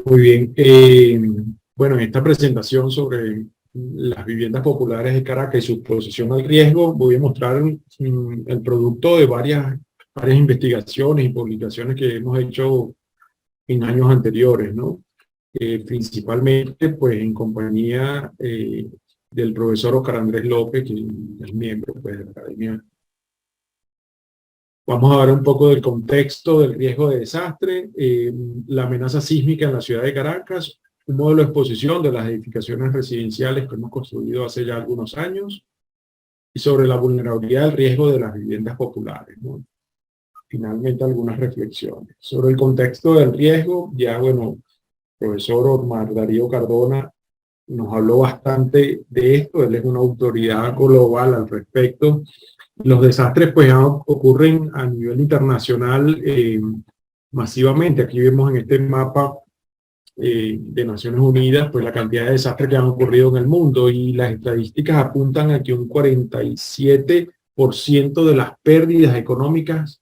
Muy bien. Bueno, en esta presentación sobre las viviendas populares de Caracas y su exposición al riesgo, voy a mostrar el producto de varias investigaciones y publicaciones que hemos hecho en años anteriores, ¿no? Principalmente, pues, en compañía del profesor Oscar Andrés López, que es miembro, pues, de la Academia. Vamos a ver un poco del contexto del riesgo de desastre, la amenaza sísmica en la ciudad de Caracas, un modelo de exposición de las edificaciones residenciales que hemos construido hace ya algunos años y sobre la vulnerabilidad del riesgo de las viviendas populares, ¿no? Finalmente, algunas reflexiones. Sobre el contexto del riesgo, ya, bueno, el profesor Omar Darío Cardona nos habló bastante de esto, él es una autoridad global al respecto. Los desastres pues ocurren a nivel internacional masivamente. Aquí vemos en este mapa de Naciones Unidas pues la cantidad de desastres que han ocurrido en el mundo y las estadísticas apuntan a que un 47% de las pérdidas económicas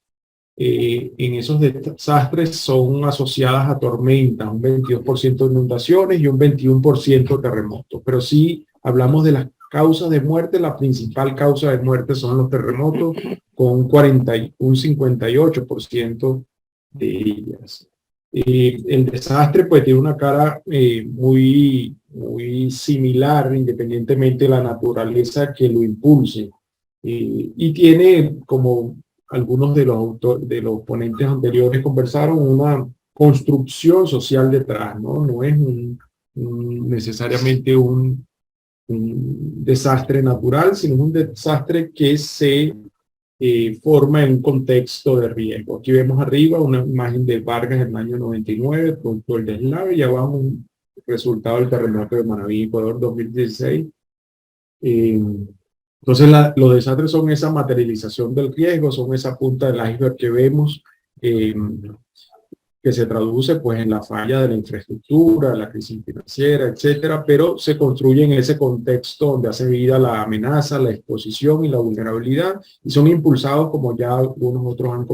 en esos desastres son asociadas a tormentas, un 22% de inundaciones y un 21% de terremotos. Pero si hablamos de las causas de muerte, la principal causa de muerte son los terremotos, con un 58% de ellas. El desastre pues tiene una cara muy similar, independientemente de la naturaleza que lo impulse. Y tiene, como algunos de los ponentes anteriores conversaron, una construcción social detrás, ¿no? No es necesariamente un desastre natural, sino un desastre que se forma en un contexto de riesgo. Aquí vemos arriba una imagen de Vargas en el año 99, producto del deslave, y abajo un resultado del terremoto de Manabí, Ecuador, 2016. Entonces, los desastres son esa materialización del riesgo, son esa punta del iceberg que vemos, eh, que se traduce pues en la falla de la infraestructura, la crisis financiera, etcétera, pero se construye en ese contexto donde hace vida la amenaza, la exposición y la vulnerabilidad, y son impulsados, como ya algunos otros han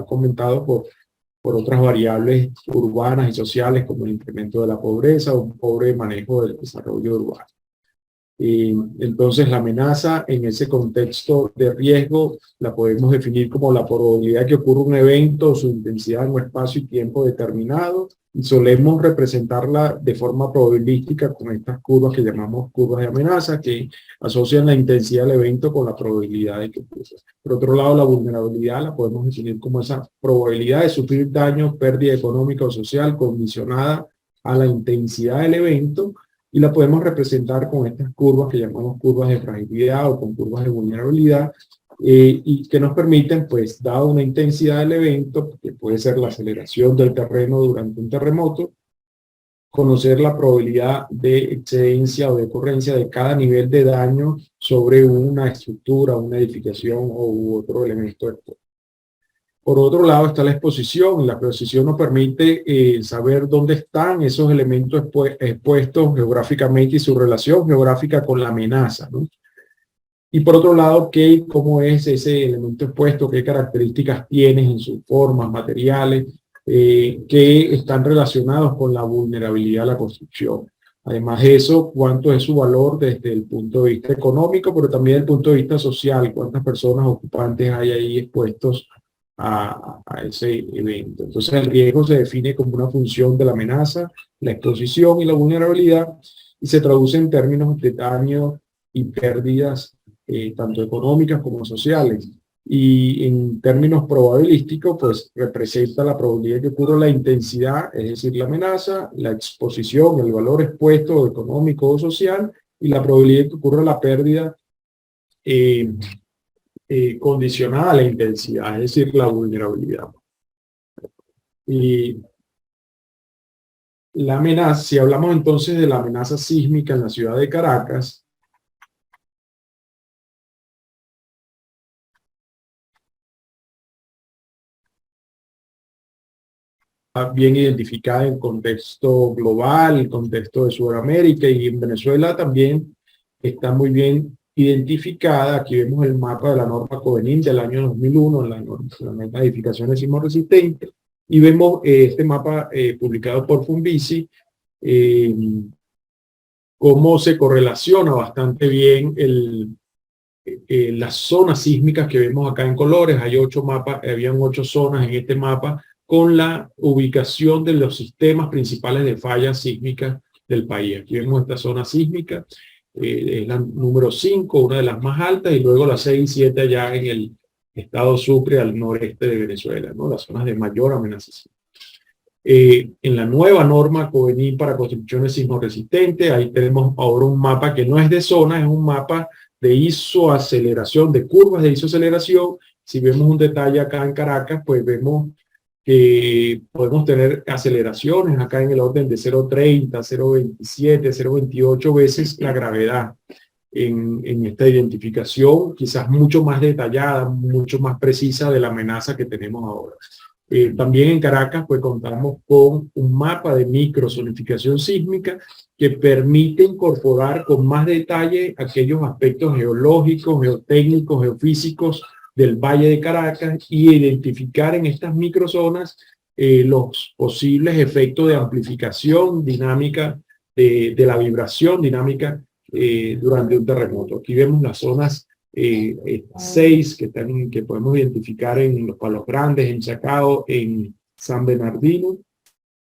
comentado, por otras variables urbanas y sociales, como el incremento de la pobreza o un pobre manejo del desarrollo urbano. Entonces, la amenaza en ese contexto de riesgo la podemos definir como la probabilidad que ocurra un evento o su intensidad en un espacio y tiempo determinado, y solemos representarla de forma probabilística con estas curvas que llamamos curvas de amenaza, que asocian la intensidad del evento con la probabilidad de que ocurra. Por otro lado, la vulnerabilidad la podemos definir como esa probabilidad de sufrir daño, pérdida económica o social condicionada a la intensidad del evento, y la podemos representar con estas curvas que llamamos curvas de fragilidad o con curvas de vulnerabilidad, y que nos permiten, pues, dada una intensidad del evento, que puede ser la aceleración del terreno durante un terremoto, conocer la probabilidad de excedencia o de ocurrencia de cada nivel de daño sobre una estructura, una edificación u otro elemento expuesto. Por otro lado está la exposición. La exposición nos permite saber dónde están esos elementos expuestos geográficamente y su relación geográfica con la amenaza, ¿no? Y por otro lado, cómo es ese elemento expuesto, qué características tiene en sus formas, materiales, que están relacionados con la vulnerabilidad a la construcción. Además de eso, cuánto es su valor desde el punto de vista económico, pero también desde el punto de vista social, cuántas personas ocupantes hay ahí expuestos a ese evento. Entonces, el riesgo se define como una función de la amenaza, la exposición y la vulnerabilidad, y se traduce en términos de daño y pérdidas tanto económicas como sociales. Y en términos probabilísticos, pues representa la probabilidad de que ocurra la intensidad, es decir, la amenaza, la exposición, el valor expuesto económico o social, y la probabilidad de que ocurra la pérdida eh, condicionada a la intensidad, es decir, la vulnerabilidad. Y la amenaza, si hablamos entonces de la amenaza sísmica en la ciudad de Caracas, bien identificada en contexto global, el contexto de Sudamérica, y en Venezuela también está muy bien identificada. Aquí vemos el mapa de la norma Covenin del año 2001, la norma de edificaciones sismoresistentes, Y vemos este mapa publicado por Funvici, cómo se correlaciona bastante bien las zonas sísmicas que vemos acá en colores. Hay 8 mapas, habían 8 zonas en este mapa con la ubicación de los sistemas principales de fallas sísmicas del país. Aquí vemos esta zona sísmica, es la número 5, una de las más altas, y luego la 6 y 7 allá en el estado Sucre, al noreste de Venezuela, ¿no? Las zonas de mayor amenaza sísmica. En la nueva norma CONINF para construcciones sismoresistentes, ahí tenemos ahora un mapa que no es de zona, es un mapa de isoaceleración, de curvas de isoaceleración. Si vemos un detalle acá en Caracas, pues vemos que podemos tener aceleraciones acá en el orden de 0,30, 0,27, 0,28 veces la gravedad en esta identificación, quizás mucho más detallada, mucho más precisa de la amenaza que tenemos ahora. También en Caracas, pues contamos con un mapa de microzonificación sísmica que permite incorporar con más detalle aquellos aspectos geológicos, geotécnicos, geofísicos del Valle de Caracas y identificar en estas microzonas los posibles efectos de amplificación dinámica de la vibración dinámica durante un terremoto. Aquí vemos las zonas 6 que podemos identificar en los Palos Grandes, en Chacao, en San Bernardino.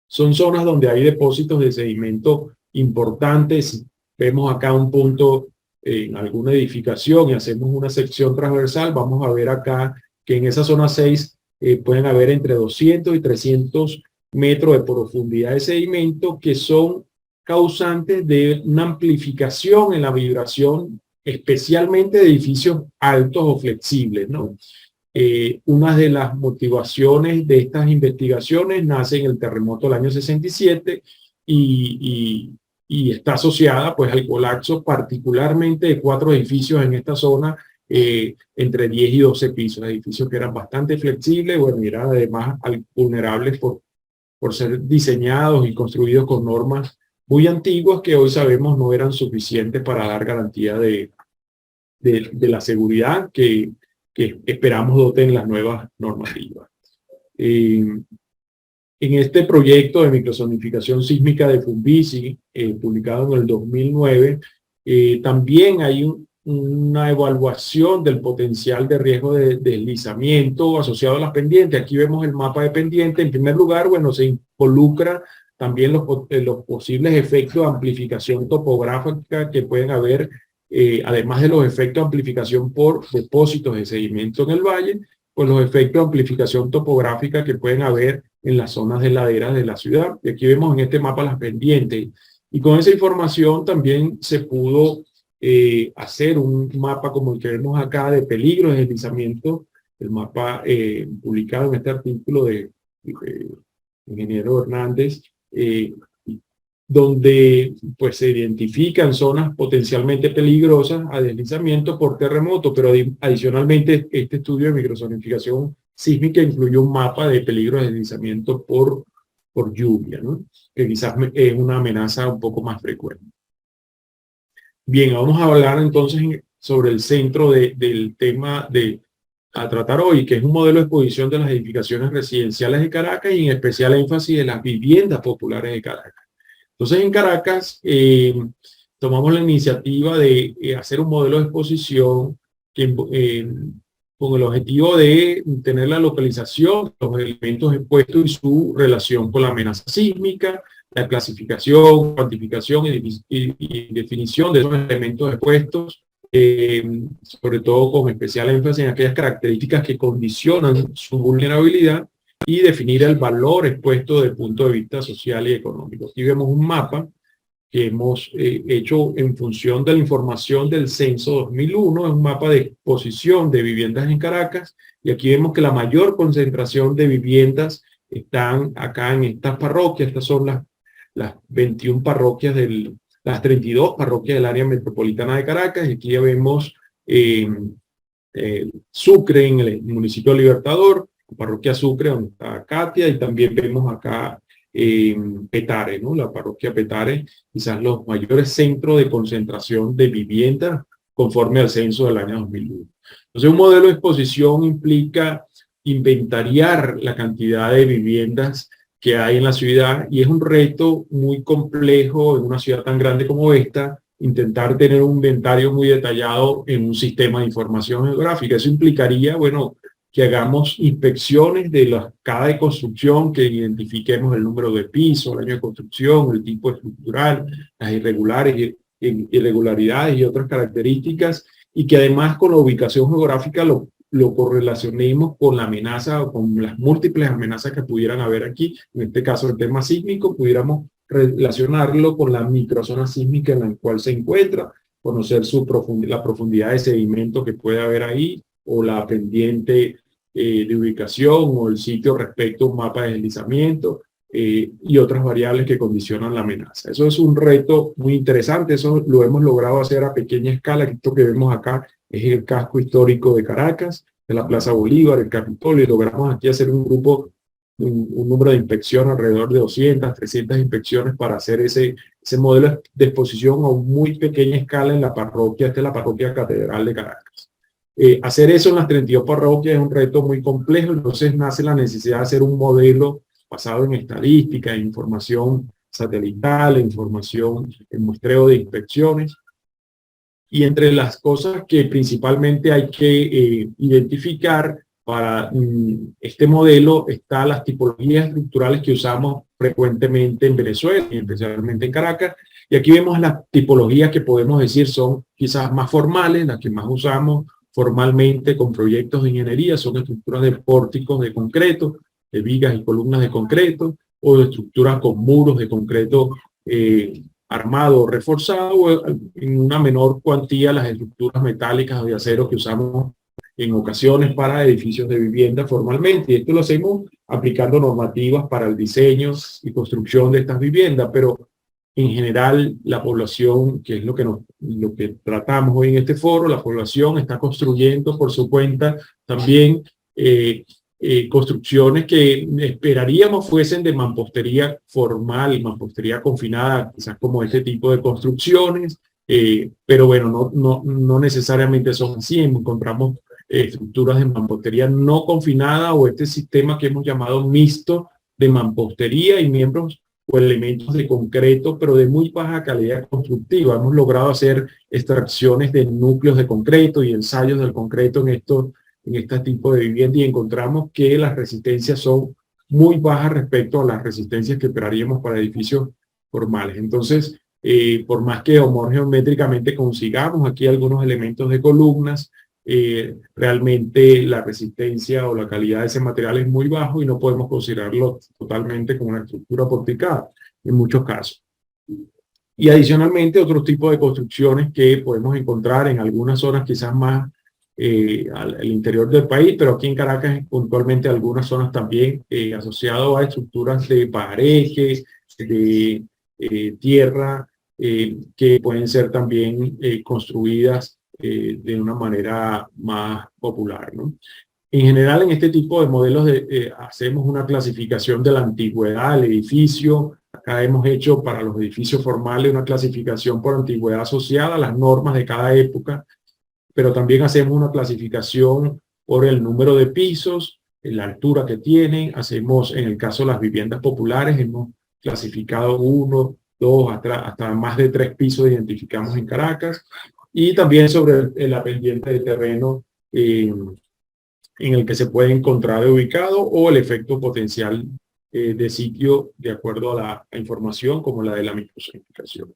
Son zonas donde hay depósitos de sedimento importantes. Vemos acá un punto en alguna edificación y hacemos una sección transversal. Vamos a ver acá que en esa zona 6 pueden haber entre 200 y 300 metros de profundidad de sedimento que son causantes de una amplificación en la vibración, especialmente de edificios altos o flexibles, ¿no? Una de las motivaciones de estas investigaciones nace en el terremoto del año 67 y está asociada pues al colapso particularmente de 4 edificios en esta zona entre 10 y 12 pisos, edificios que eran bastante flexibles, bueno, y eran además vulnerables por ser diseñados y construidos con normas muy antiguas que hoy sabemos no eran suficientes para dar garantía de la seguridad que esperamos doten las nuevas normativas. En este proyecto de microzonificación sísmica de Funvici, publicado en el 2009, también hay una evaluación del potencial de riesgo de deslizamiento asociado a las pendientes. Aquí vemos el mapa de pendiente. En primer lugar, bueno, se involucra también los posibles efectos de amplificación topográfica que pueden haber, además de los efectos de amplificación por depósitos de sedimento en el valle, pues los efectos de amplificación topográfica que pueden haber en las zonas de laderas de la ciudad. Y aquí vemos en este mapa las pendientes. Y con esa información también se pudo hacer un mapa como el que vemos acá de peligro de deslizamiento, el mapa publicado en este artículo de ingeniero Hernández, donde pues se identifican zonas potencialmente peligrosas a deslizamiento por terremoto, pero adicionalmente este estudio de microzonificación sísmica incluyó un mapa de peligro de deslizamiento por lluvia, ¿no? Que quizás es una amenaza un poco más frecuente. Bien, vamos a hablar entonces sobre el centro del tema a tratar hoy, que es un modelo de exposición de las edificaciones residenciales de Caracas y en especial énfasis de las viviendas populares de Caracas. Entonces en Caracas tomamos la iniciativa de hacer un modelo de exposición con el objetivo de tener la localización de los elementos expuestos y su relación con la amenaza sísmica, la clasificación, cuantificación y definición de esos elementos expuestos, sobre todo con especial énfasis en aquellas características que condicionan su vulnerabilidad y definir el valor expuesto desde el punto de vista social y económico. Aquí vemos un mapa que hemos hecho en función de la información del censo 2001, es un mapa de exposición de viviendas en Caracas, y aquí vemos que la mayor concentración de viviendas están acá en estas parroquias. Estas son las 21 parroquias las 32 parroquias del área metropolitana de Caracas, y aquí ya vemos Sucre en el municipio de Libertador, parroquia Sucre donde está Katia, y también vemos acá Petare, ¿no? La parroquia Petare, quizás los mayores centros de concentración de viviendas conforme al censo del año 2001. Entonces un modelo de exposición implica inventariar la cantidad de viviendas que hay en la ciudad, y es un reto muy complejo en una ciudad tan grande como esta, intentar tener un inventario muy detallado en un sistema de información geográfica. Eso implicaría, bueno, que hagamos inspecciones de la escala de construcción, que identifiquemos el número de pisos, el año de construcción, el tipo estructural, las irregularidades y otras características, y que además con la ubicación geográfica lo correlacionemos con la amenaza o con las múltiples amenazas que pudieran haber aquí. En este caso, el tema sísmico, pudiéramos relacionarlo con la microzona sísmica en la cual se encuentra, conocer la profundidad de sedimento que puede haber ahí, o la pendiente de ubicación, o el sitio respecto a un mapa de deslizamiento, y otras variables que condicionan la amenaza. Eso es un reto muy interesante. Eso lo hemos logrado hacer a pequeña escala. Esto que vemos acá es el casco histórico de Caracas, de la Plaza Bolívar, el Capitolio, y logramos aquí hacer un número de inspección alrededor de 200, 300 inspecciones para hacer ese modelo de exposición a muy pequeña escala en la parroquia. Esta es la parroquia Catedral de Caracas. Hacer eso en las 32 parroquias es un reto muy complejo, entonces nace la necesidad de hacer un modelo basado en estadística, en información satelital, en información, en muestreo de inspecciones. Y entre las cosas que principalmente hay que identificar para este modelo está las tipologías estructurales que usamos frecuentemente en Venezuela y especialmente en Caracas. Y aquí vemos las tipologías que podemos decir son quizás más formales, las que más usamos formalmente con proyectos de ingeniería. Son estructuras de pórticos de concreto, de vigas y columnas de concreto, o de estructuras con muros de concreto armado o reforzado, o en una menor cuantía las estructuras metálicas o de acero que usamos en ocasiones para edificios de vivienda formalmente. Y esto lo hacemos aplicando normativas para el diseño y construcción de estas viviendas, pero en general la población, que es lo que tratamos hoy en este foro, la población está construyendo por su cuenta también construcciones que esperaríamos fuesen de mampostería formal, mampostería confinada, quizás como este tipo de construcciones, pero bueno, no necesariamente son así. Encontramos estructuras de mampostería no confinada, o este sistema que hemos llamado mixto de mampostería y miembros o elementos de concreto, pero de muy baja calidad constructiva. Hemos logrado hacer extracciones de núcleos de concreto y ensayos del concreto en este tipo de vivienda, y encontramos que las resistencias son muy bajas respecto a las resistencias que esperaríamos para edificios formales. Entonces, por más que geométricamente consigamos aquí algunos elementos de columnas, realmente la resistencia o la calidad de ese material es muy bajo y no podemos considerarlo totalmente como una estructura porticada en muchos casos. Y adicionalmente otros tipos de construcciones que podemos encontrar en algunas zonas quizás más al interior del país, pero aquí en Caracas puntualmente algunas zonas también asociadas a estructuras de paredes, de tierra, que pueden ser también construidas de una manera más popular, ¿no? En general, en este tipo de modelos hacemos una clasificación de la antigüedad del edificio. Acá hemos hecho para los edificios formales una clasificación por antigüedad asociada a las normas de cada época, pero también hacemos una clasificación por el número de pisos, la altura que tienen. Hacemos, en el caso de las viviendas populares, hemos clasificado 1, 2, hasta más de 3 pisos identificamos en Caracas, y también sobre la pendiente de terreno en el que se puede encontrar ubicado, o el efecto potencial de sitio de acuerdo a la información como la de la microzonificación.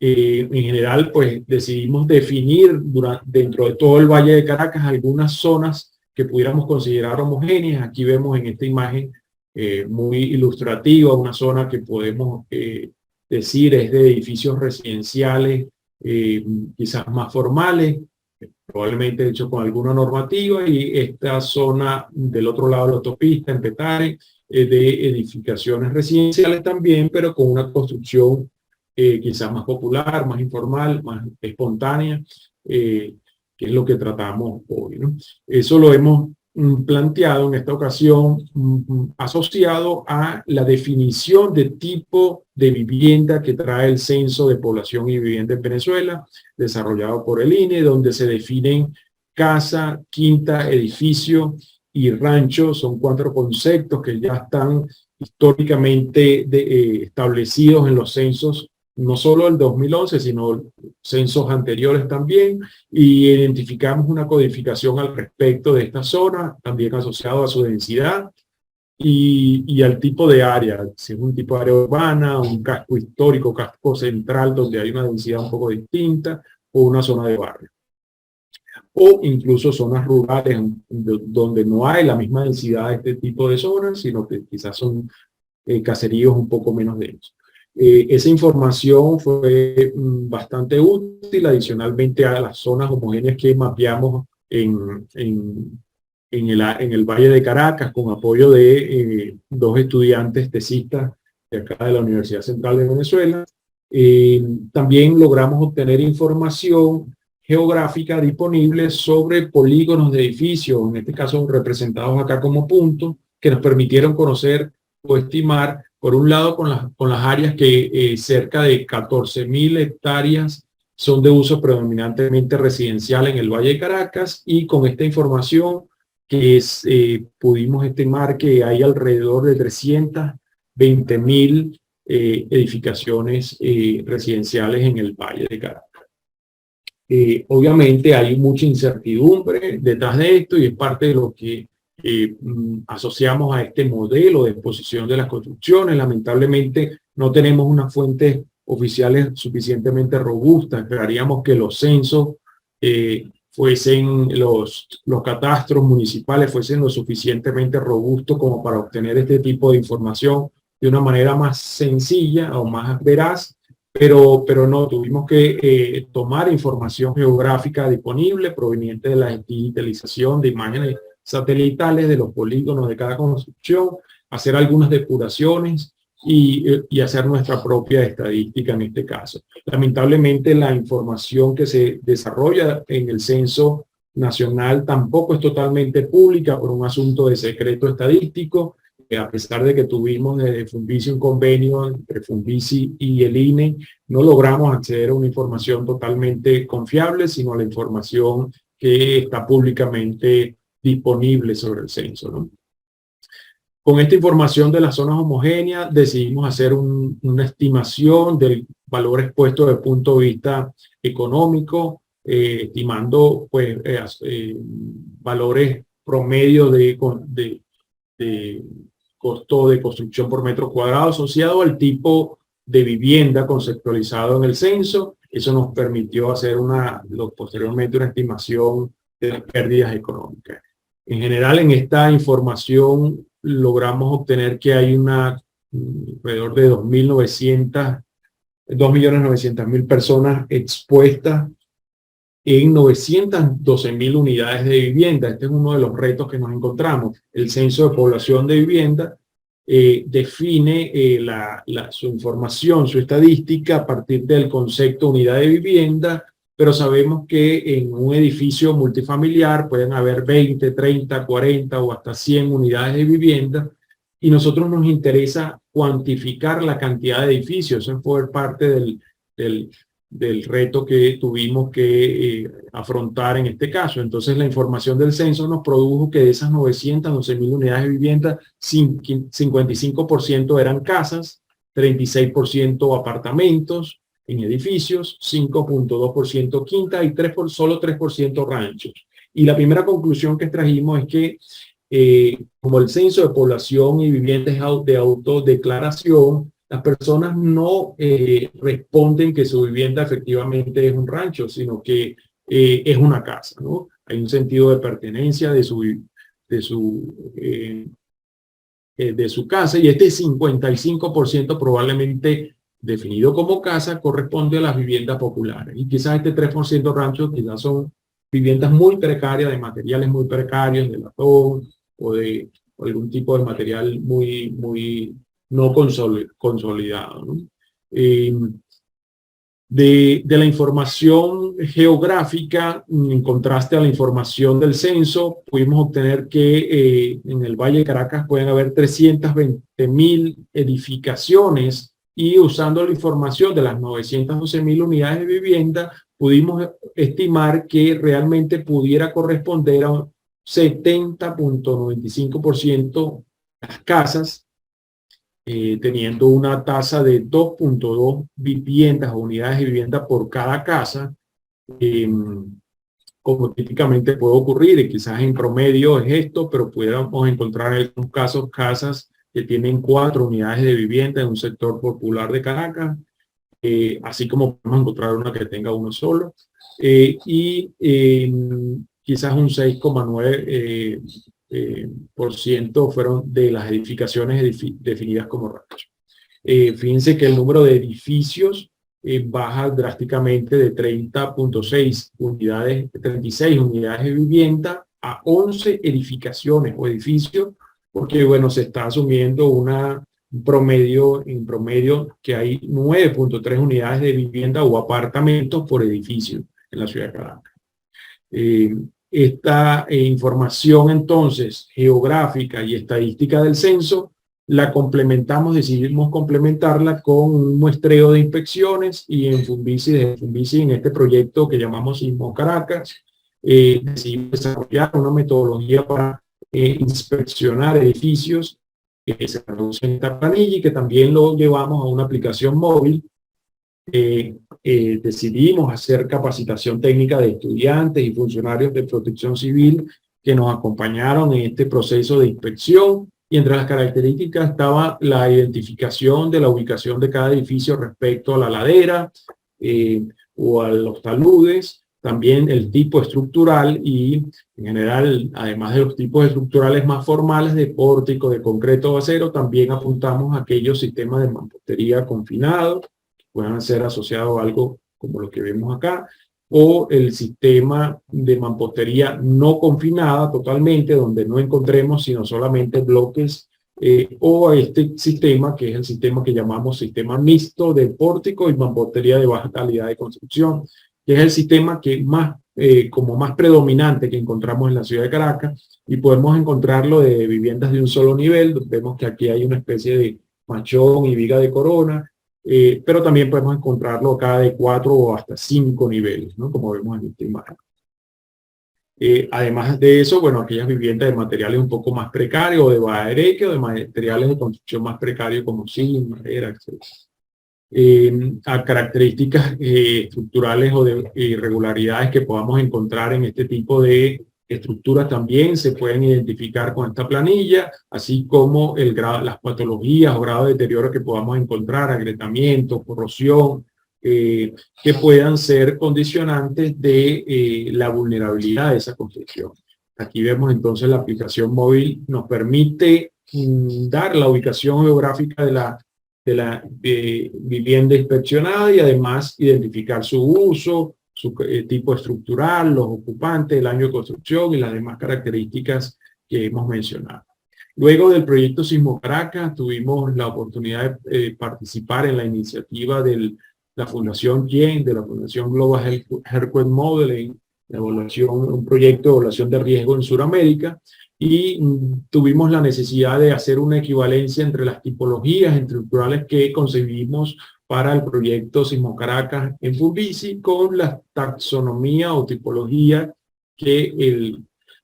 En general, pues decidimos definir dentro de todo el Valle de Caracas algunas zonas que pudiéramos considerar homogéneas. Aquí vemos en esta imagen muy ilustrativa una zona que podemos decir es de edificios residenciales, quizás más formales, probablemente hecho con alguna normativa, y esta zona del otro lado de la autopista, en Petare, de edificaciones residenciales también, pero con una construcción quizás más popular, más informal, más espontánea, que es lo que tratamos hoy, ¿no? Eso lo hemos planteado en esta ocasión asociado a la definición de tipo de vivienda que trae el Censo de Población y Vivienda en Venezuela, desarrollado por el INE, donde se definen casa, quinta, edificio y rancho son 4 conceptos que ya están históricamente establecidos en los censos, no solo el 2011, sino censos anteriores también, y identificamos una codificación al respecto de esta zona, también asociado a su densidad y al tipo de área, si es un tipo de área urbana, un casco histórico, casco central, donde hay una densidad un poco distinta, o una zona de barrio. O incluso zonas rurales donde no hay la misma densidad de este tipo de zonas, sino que quizás son caseríos un poco menos densos. Esa información fue bastante útil, adicionalmente a las zonas homogéneas que mapeamos en el Valle de Caracas, con apoyo de 2 estudiantes tesistas de acá de la Universidad Central de Venezuela. También logramos obtener información geográfica disponible sobre polígonos de edificios, en este caso representados acá como puntos, que nos permitieron conocer o estimar, por un lado, con las áreas que cerca de 14.000 hectáreas son de uso predominantemente residencial en el Valle de Caracas, y con esta información que pudimos estimar que hay alrededor de 320.000 edificaciones residenciales en el Valle de Caracas. Obviamente hay mucha incertidumbre detrás de esto, y es parte de lo que asociamos a este modelo de exposición de las construcciones. Lamentablemente no tenemos unas fuentes oficiales suficientemente robustas. Esperaríamos que los censos los catastros municipales fuesen lo suficientemente robustos como para obtener este tipo de información de una manera más sencilla o más veraz, pero no, tuvimos que tomar información geográfica disponible proveniente de la digitalización de imágenes satelitales de los polígonos de cada construcción, hacer algunas depuraciones y hacer nuestra propia estadística en este caso. Lamentablemente la información que se desarrolla en el censo nacional tampoco es totalmente pública por un asunto de secreto estadístico, a pesar de que tuvimos desde Funvici un convenio entre Funvici y el INE, no logramos acceder a una información totalmente confiable, sino a la información que está públicamente disponible sobre el censo, ¿no? Con esta información de las zonas homogéneas decidimos hacer una estimación del valor expuesto desde el punto de vista económico, estimando pues, valores promedio de costo de construcción por metro cuadrado asociado al tipo de vivienda conceptualizado en el censo. Eso nos permitió hacer posteriormente una estimación de las pérdidas económicas. En general, en esta información logramos obtener que hay alrededor de 2.900.000 personas expuestas en 912.000 unidades de vivienda. Este es uno de los retos que nos encontramos. El Censo de Población de Vivienda define su información, su estadística a partir del concepto unidad de vivienda, pero sabemos que en un edificio multifamiliar pueden haber 20, 30, 40 o hasta 100 unidades de vivienda, y nosotros nos interesa cuantificar la cantidad de edificios. Eso fue parte del reto que tuvimos que afrontar en este caso. Entonces la información del censo nos produjo que de esas 912.000 unidades de vivienda, 55% eran casas, 36% apartamentos en edificios, 5.2% quinta y solo 3% ranchos. Y la primera conclusión que extrajimos es que como el censo de población y vivienda es de autodeclaración, las personas no responden que su vivienda efectivamente es un rancho, sino que es una casa, ¿no? Hay un sentido de pertenencia de su casa, y este 55% probablemente definido como casa corresponde a las viviendas populares. Y quizás este 3% ranchos quizás son viviendas muy precarias, de materiales muy precarios, de latón o de algún tipo de material muy no consolidado, ¿no? De la información geográfica, en contraste a la información del censo, pudimos obtener que en el Valle de Caracas pueden haber 320.000 edificaciones, y usando la información de las 912.000 unidades de vivienda, pudimos estimar que realmente pudiera corresponder 70.95% las casas, teniendo una tasa de 2.2 viviendas o unidades de vivienda por cada casa, como típicamente puede ocurrir, y quizás en promedio es esto, pero pudiéramos encontrar en algunos casos casas que tienen 4 unidades de vivienda en un sector popular de Caracas, así como podemos encontrar una que tenga uno solo, quizás un 6,9% por ciento fueron de las edificaciones definidas como rancho. Fíjense que el número de edificios baja drásticamente de 36 unidades de vivienda a 11 edificaciones o edificios, porque bueno, se está asumiendo en promedio que hay 9.3 unidades de vivienda o apartamentos por edificio en la ciudad de Caracas. Esta información entonces geográfica y estadística del censo la complementamos, decidimos complementarla con un muestreo de inspecciones, y en Funvisi, en este proyecto que llamamos Sismo Caracas, decidimos desarrollar una metodología para inspeccionar edificios que se reduce en esta planilla, y que también lo llevamos a una aplicación móvil. Decidimos hacer capacitación técnica de estudiantes y funcionarios de protección civil que nos acompañaron en este proceso de inspección, y entre las características estaba la identificación de la ubicación de cada edificio respecto a la ladera o a los taludes, también el tipo estructural y en general, además de los tipos estructurales más formales de pórtico, de concreto o acero, también apuntamos a aquellos sistemas de mampostería confinados, puedan ser asociados a algo como lo que vemos acá, o el sistema de mampostería no confinada totalmente, donde no encontremos sino solamente bloques, o este sistema, que es el sistema que llamamos sistema mixto de pórtico y mampostería de baja calidad de construcción, que es el sistema que como más predominante que encontramos en la ciudad de Caracas, y podemos encontrarlo de viviendas de un solo nivel. Vemos que aquí hay una especie de machón y viga de corona, pero también podemos encontrarlo acá de 4 o hasta 5 niveles, ¿no? Como vemos en esta imagen. Además de eso, bueno, aquellas viviendas de materiales un poco más precarios, o de bahereque, o de materiales de construcción más precarios como zinc, madera, etc. A características estructurales o de irregularidades que podamos encontrar en este tipo de estructuras también se pueden identificar con esta planilla, así como las patologías o grado de deterioro que podamos encontrar, agrietamiento, corrosión, que puedan ser condicionantes de la vulnerabilidad de esa construcción. Aquí vemos entonces la aplicación móvil nos permite dar la ubicación geográfica de la vivienda inspeccionada, y además identificar su uso, su tipo estructural, los ocupantes, el año de construcción y las demás características que hemos mencionado. Luego del proyecto Sismo Caracas, tuvimos la oportunidad de participar en la iniciativa de la Fundación GEN, de la Fundación Global Earthquake Modeling, un proyecto de evaluación de riesgo en Sudamérica, y tuvimos la necesidad de hacer una equivalencia entre las tipologías estructurales que concebimos para el proyecto Sismo Caracas en Funvisi con la taxonomía o tipología que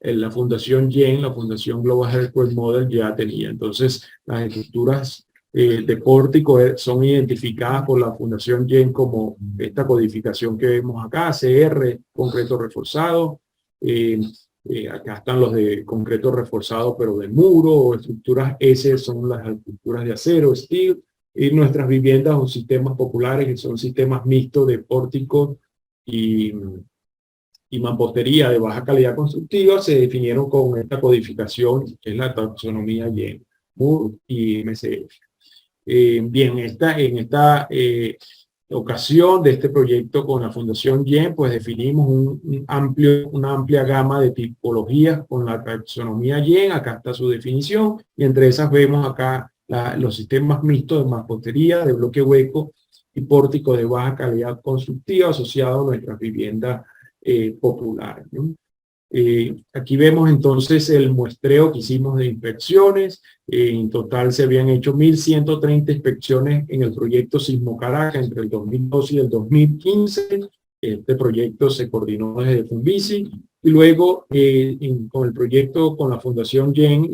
la Fundación GEN, la Fundación Global Earthquake Model, ya tenía. Entonces, las estructuras de pórtico son identificadas por la Fundación GEN como esta codificación que vemos acá, CR, concreto reforzado. Acá están los de concreto reforzado, pero de muro, o estructuras S son las estructuras de acero, steel, y nuestras viviendas son sistemas populares, que son sistemas mixtos de pórtico y mampostería de baja calidad constructiva, se definieron con esta codificación, que es la taxonomía GEN, MUR y MCF. Bien, en esta ocasión de este proyecto con la Fundación GEN, pues definimos una amplia gama de tipologías con la taxonomía GEN. Acá está su definición, y entre esas vemos acá los sistemas mixtos de mampostería, de bloque hueco y pórtico de baja calidad constructiva asociados a nuestras viviendas populares, ¿no? Aquí vemos entonces el muestreo que hicimos de inspecciones. En total se habían hecho 1.130 inspecciones en el proyecto Sismo Caracas entre el 2012 y el 2015. Este proyecto se coordinó desde Funvisi y luego con el proyecto con la Fundación YEN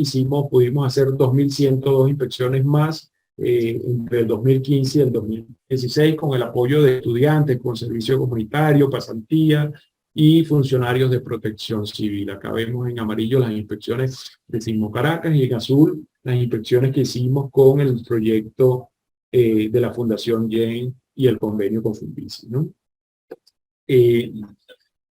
pudimos hacer 2.102 inspecciones más entre el 2015 y el 2016 con el apoyo de estudiantes, con servicio comunitario, pasantía y funcionarios de protección civil. Acá vemos en amarillo las inspecciones de Sismo Caracas y en azul las inspecciones que hicimos con el proyecto de la Fundación YEN y el convenio con Funvisi, ¿no?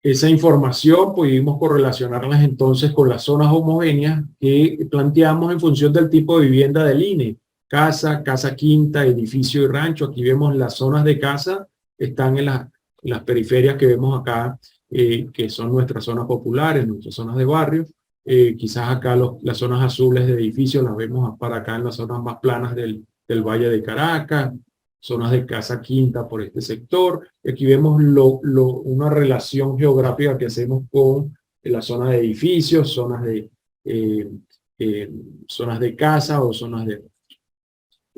Esa información pudimos correlacionarlas entonces con las zonas homogéneas que planteamos en función del tipo de vivienda del INE. Casa, casa quinta, edificio y rancho. Aquí vemos las zonas de casa, están en las periferias que vemos acá, que son nuestras zonas populares, nuestras zonas de barrio. Quizás acá las zonas azules de edificios las vemos para acá en las zonas más planas del Valle de Caracas, zonas de casa quinta por este sector. Aquí vemos una relación geográfica que hacemos con la zona de edificios, zonas de casa o zonas de...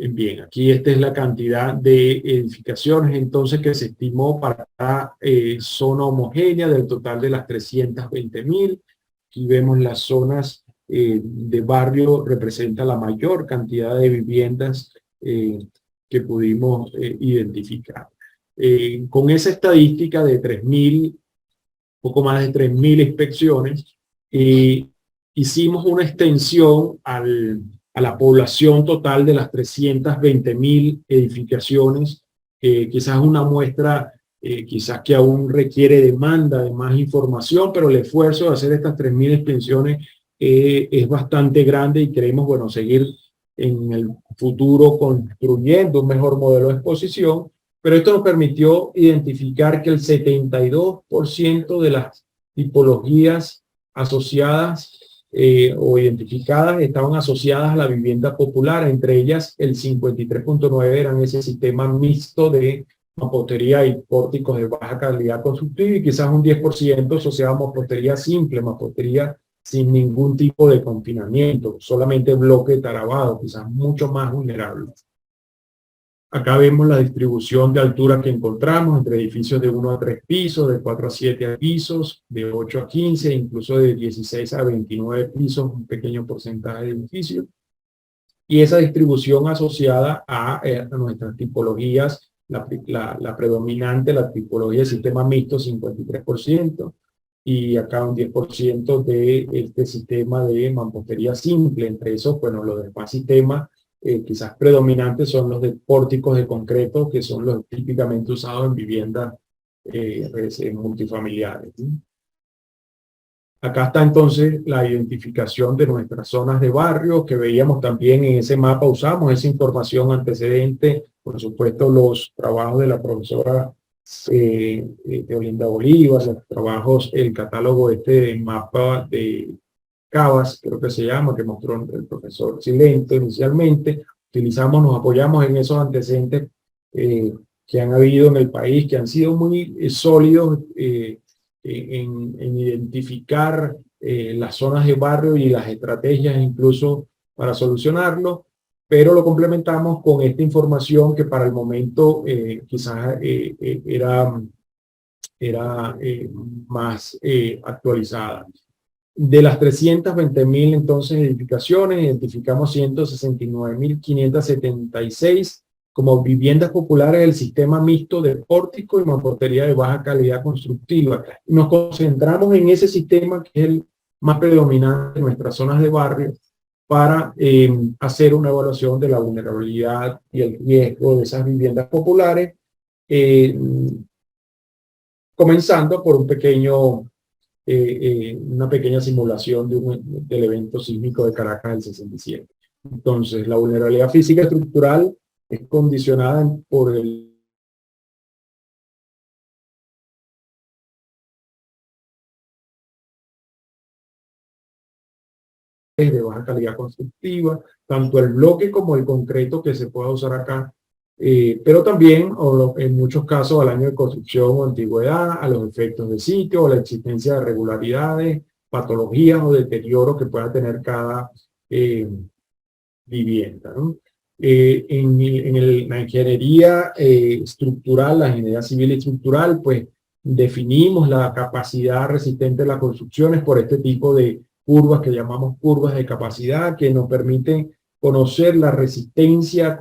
Bien, aquí esta es la cantidad de edificaciones entonces que se estimó para la zona homogénea del total de las 320.000. Aquí vemos las zonas de barrio, representa la mayor cantidad de viviendas que pudimos identificar. Con esa estadística de 3.000, poco más de 3.000 inspecciones, hicimos una extensión a la población total de las 320.000 edificaciones, quizás una muestra quizás que aún requiere demanda de más información, pero el esfuerzo de hacer estas 3.000 extensiones es bastante grande y queremos, bueno, seguir en el futuro construyendo un mejor modelo de exposición, pero esto nos permitió identificar que el 72% de las tipologías asociadas o identificadas estaban asociadas a la vivienda popular, entre ellas el 53.9 eran ese sistema mixto de mampostería y pórticos de baja calidad constructiva y quizás un 10% asociado a mampostería simple, mampostería sin ningún tipo de confinamiento, solamente bloque tarabado, quizás mucho más vulnerable. Acá vemos la distribución de altura que encontramos entre edificios de 1 a 3 pisos, de 4 a 7 pisos, de 8 a 15, incluso de 16 a 29 pisos, un pequeño porcentaje de edificios. Y esa distribución asociada a nuestras tipologías, la predominante, la tipología de sistema mixto, 53%, y acá un 10% de este sistema de mampostería simple. Entre esos, bueno, los demás sistemas quizás predominantes son los de pórticos de concreto, que son los típicamente usados en viviendas multifamiliares, ¿sí? Acá está entonces la identificación de nuestras zonas de barrio que veíamos también en ese mapa. Usamos esa información antecedente, por supuesto los trabajos de la profesora de Olinda Bolívar, los trabajos, el catálogo de mapa de Cabas, creo que se llama, que mostró el profesor Silento inicialmente. Nos apoyamos en esos antecedentes que han habido en el país, que han sido muy sólidos en identificar las zonas de barrio y las estrategias incluso para solucionarlo, pero lo complementamos con esta información que para el momento quizás era más actualizada. De las 320.000 entonces edificaciones, identificamos 169.576 como viviendas populares del sistema mixto de pórtico y mampostería de baja calidad constructiva. Nos concentramos en ese sistema que es el más predominante en nuestras zonas de barrio para hacer una evaluación de la vulnerabilidad y el riesgo de esas viviendas populares, comenzando por una pequeña simulación del evento sísmico de Caracas del 67. Entonces, la vulnerabilidad física estructural es condicionada por el de baja calidad constructiva, tanto el bloque como el concreto que se pueda usar acá, pero también en muchos casos al año de construcción o antigüedad, a los efectos de sitio, o la existencia de irregularidades, patologías o deterioro que pueda tener cada vivienda, ¿no? La ingeniería estructural, la ingeniería civil y estructural, pues definimos la capacidad resistente de las construcciones por este tipo de curvas que llamamos curvas de capacidad, que nos permiten conocer la resistencia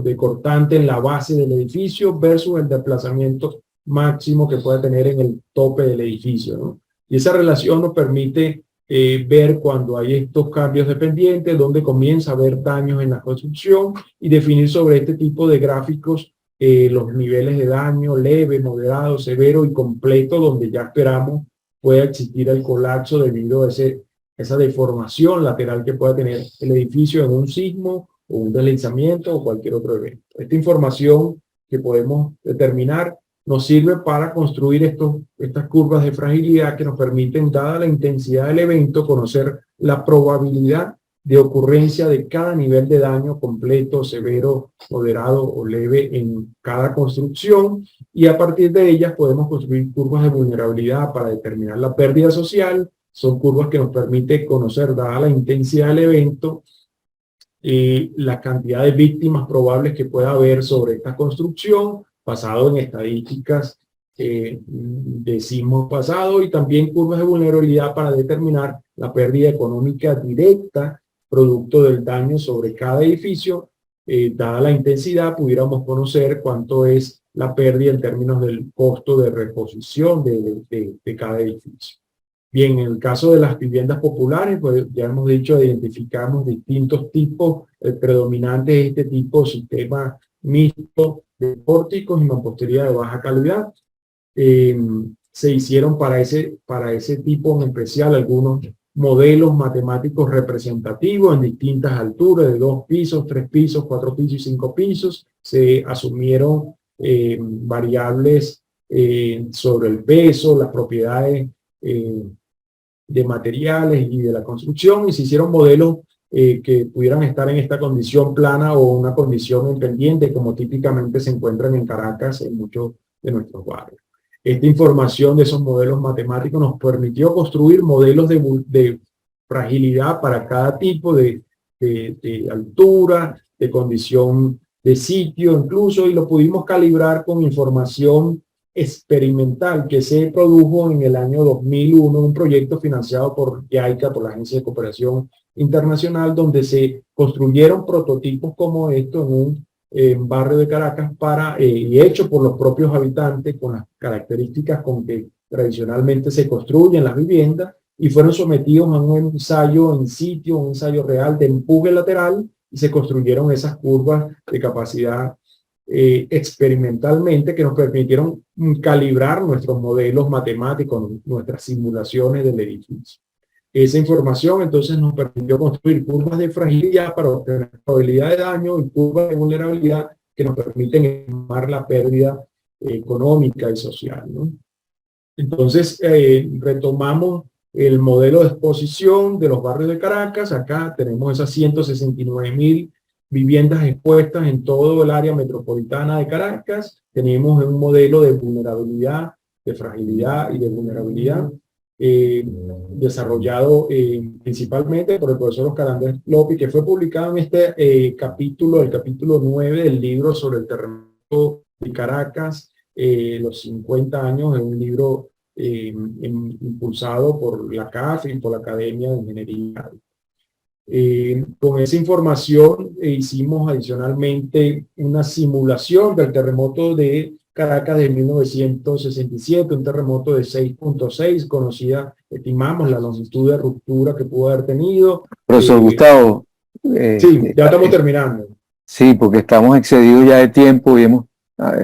de cortante en la base del edificio versus el desplazamiento máximo que puede tener en el tope del edificio, ¿no? Y esa relación nos permite ver cuando hay estos cambios de pendiente, dónde comienza a haber daños en la construcción y definir sobre este tipo de gráficos los niveles de daño leve, moderado, severo y completo, donde ya esperamos pueda existir el colapso debido a esa deformación lateral que pueda tener el edificio en un sismo o un deslizamiento o cualquier otro evento. Esta información que podemos determinar nos sirve para construir estas curvas de fragilidad que nos permiten, dada la intensidad del evento, conocer la probabilidad de ocurrencia de cada nivel de daño completo, severo, moderado o leve en cada construcción, y a partir de ellas podemos construir curvas de vulnerabilidad para determinar la pérdida social. Son curvas que nos permiten conocer, dada la intensidad del evento, la cantidad de víctimas probables que pueda haber sobre esta construcción, basado en estadísticas de sismos pasados, y también curvas de vulnerabilidad para determinar la pérdida económica directa producto del daño sobre cada edificio. Dada la intensidad, pudiéramos conocer cuánto es la pérdida en términos del costo de reposición de cada edificio. Bien, en el caso de las viviendas populares, pues ya hemos dicho, identificamos distintos tipos. El predominante es este tipo de sistema mixto de pórticos y mampostería de baja calidad. Se hicieron para ese tipo en especial algunos modelos matemáticos representativos en distintas alturas, de 2 pisos, 3 pisos, 4 pisos y 5 pisos. Se asumieron variables sobre el peso, las propiedades de materiales y de la construcción, y se hicieron modelos que pudieran estar en esta condición plana o una condición en pendiente, como típicamente se encuentran en Caracas en muchos de nuestros barrios. Esta información de esos modelos matemáticos nos permitió construir modelos de fragilidad para cada tipo de altura, de condición de sitio incluso, y lo pudimos calibrar con información experimental que se produjo en el año 2001, un proyecto financiado por JICA, por la Agencia de Cooperación Internacional, donde se construyeron prototipos como esto en un barrio de Caracas y hecho por los propios habitantes con las características con que tradicionalmente se construyen las viviendas, y fueron sometidos a un ensayo en sitio, un ensayo real de empuje lateral, y se construyeron esas curvas de capacidad experimentalmente, que nos permitieron calibrar nuestros modelos matemáticos, nuestras simulaciones del edificio. Esa información entonces nos permitió construir curvas de fragilidad para obtener probabilidad de daño y curvas de vulnerabilidad que nos permiten estimar la pérdida económica y social, ¿no? Entonces retomamos el modelo de exposición de los barrios de Caracas. Acá tenemos esas 169.000 viviendas expuestas en todo el área metropolitana de Caracas. Tenemos un modelo de vulnerabilidad, de fragilidad y de vulnerabilidad desarrollado principalmente por el profesor Oscar Andrés López, que fue publicado en este capítulo, el capítulo 9 del libro sobre el terremoto de Caracas, los 50 años, en un libro impulsado por la CAF y por la Academia de Ingeniería. Con esa información hicimos adicionalmente una simulación del terremoto de Caracas de 1967, un terremoto de 6.6, conocida, estimamos la longitud de ruptura que pudo haber tenido. Profesor Gustavo. Sí, ya estamos terminando. Sí, porque estamos excedidos ya de tiempo y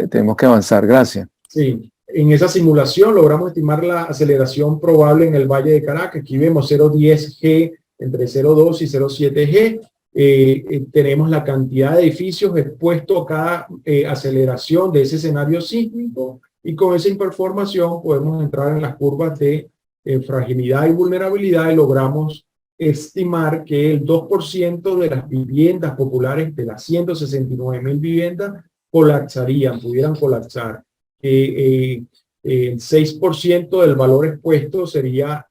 tenemos que avanzar. Gracias. Sí, en esa simulación logramos estimar la aceleración probable en el Valle de Caracas. Aquí vemos 0,10 G entre 0,2 y 0,7 G. Tenemos la cantidad de edificios expuestos a cada aceleración de ese escenario sísmico, y con esa información podemos entrar en las curvas de fragilidad y vulnerabilidad, y logramos estimar que el 2% de las viviendas populares, de las 169.000 viviendas, pudieran colapsar. El 6% del valor expuesto sería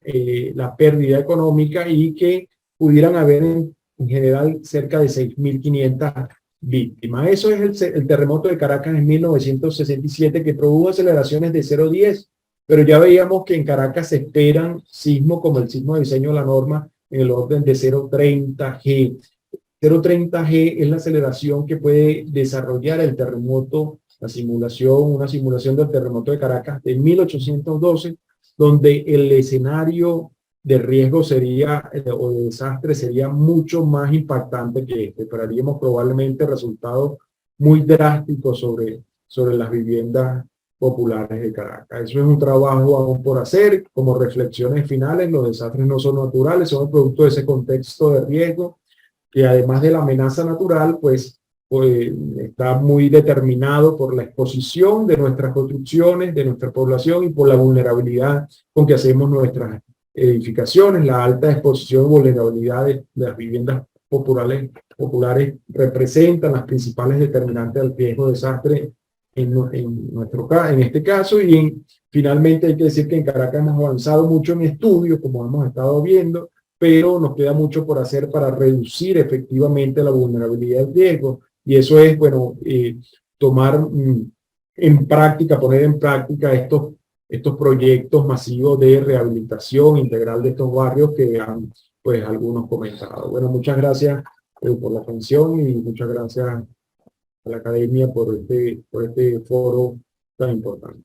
la pérdida económica, y que pudieran haber en general cerca de 6.500 víctimas. Eso es el terremoto de Caracas en 1967, que produjo aceleraciones de 0,10, pero ya veíamos que en Caracas se esperan sismos como el sismo de diseño de la norma en el orden de 0,30 G. 0,30 G es la aceleración que puede desarrollar el terremoto, una simulación del terremoto de Caracas de 1812, donde el escenario de riesgo sería, o de desastre sería mucho más impactante que este. Esperaríamos probablemente resultados muy drásticos sobre las viviendas populares de Caracas. Eso es un trabajo aún por hacer. Como reflexiones finales, los desastres no son naturales, son el producto de ese contexto de riesgo, que además de la amenaza natural, pues está muy determinado por la exposición de nuestras construcciones, de nuestra población, y por la vulnerabilidad con que hacemos nuestras edificaciones. La alta exposición y vulnerabilidad de las viviendas populares representan las principales determinantes del riesgo de desastre en este caso. Y finalmente hay que decir que en Caracas hemos avanzado mucho en estudios, como hemos estado viendo, pero nos queda mucho por hacer para reducir efectivamente la vulnerabilidad del riesgo. Y eso es, bueno, poner en práctica estos proyectos masivos de rehabilitación integral de estos barrios que han, pues, algunos comentado. Bueno, muchas gracias por la atención, y muchas gracias a la academia por este foro tan importante.